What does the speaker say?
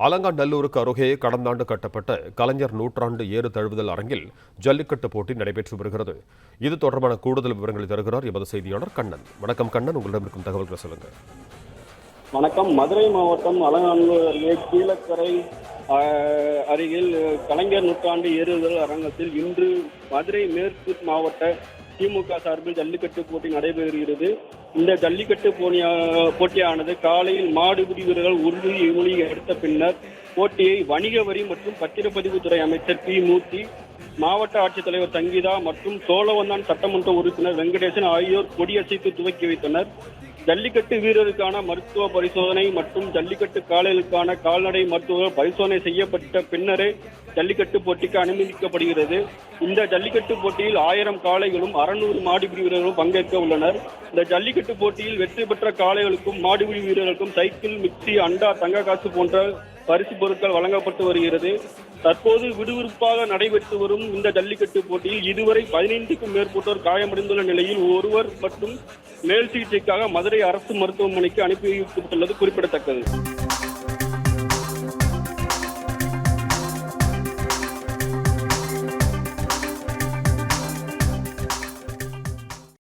அலங்காநல்லூருக்கு அருகே கடந்த ஆண்டு கட்டப்பட்ட கலைஞர் நூற்றாண்டு ஏறு தழுவுதல் அரங்கில் ஜல்லிக்கட்டு போட்டி நடைபெற்று வருகிறது. இது தொடர்பான கூடுதல் விவரங்களை தருகிறார் எமது செய்தியாளர் கண்ணன். வணக்கம் கண்ணன், உங்களிடம் இருக்கும் தகவல்களை சொல்லுங்க. வணக்கம். மதுரை மாவட்டம் அலங்காநல்லூர் அருகே கீழக்கரை அருகில் கலைஞர் நூற்றாண்டு ஏறுதல் அரங்கத்தில் இன்று மதுரை மேற்கு மாவட்ட திமுக சார்பில் ஜல்லிக்கட்டு போட்டி நடைபெறுகிறது. இந்த ஜல்லிக்கட்டு போட்டியானது காலையில் மாடுபிடி வீரர்கள் உறுதிமொழி எடுத்த பின்னர் போட்டியை வணிக வரி மற்றும் பத்திரப்பதிவுத்துறை அமைச்சர் பி. மூர்த்தி, மாவட்ட ஆட்சித்தலைவர் சங்கீதா மற்றும் சோழவந்தான் சட்டமன்ற உறுப்பினர் வெங்கடேசன் ஆகியோர் கொடியசைத்து துவக்கி வைத்தனர். ஜல்லிக்கட்டு வீரருக்கான மருத்துவ பரிசோதனை மற்றும் ஜல்லிக்கட்டு காளைகளுக்கான கால்நடை மருத்துவ பரிசோதனை செய்யப்பட்ட பின்னரே ஜல்லிக்கட்டு போட்டிக்கு அனுமதிக்கப்படுகிறது. இந்த ஜல்லிக்கட்டு போட்டியில் 1000 காளைகளும் 600 மாடுபிடி வீரர்களும் பங்கேற்க உள்ளனர். இந்த ஜல்லிக்கட்டு போட்டியில் வெற்றி பெற்ற காளைகளுக்கும் மாடுபிடி வீரர்களுக்கும் சைக்கிள், மிக்சி, அண்டா, தங்க காசு போன்ற பரிசு பொருட்கள் வழங்கப்பட்டு வருகிறது. தற்போது விறுவிறுப்பாக நடைபெற்று வரும் இந்த ஜல்லிக்கட்டு போட்டியில் இதுவரை 15க்கும் மேற்பட்டோர் காயமடைந்துள்ள நிலையில் ஒருவர் மற்றும் மேல் சிகிச்சைக்காக மதுரை அரசு மருத்துவமனைக்கு அனுப்பி வைக்கப்பட்டுள்ளது குறிப்பிடத்தக்கது.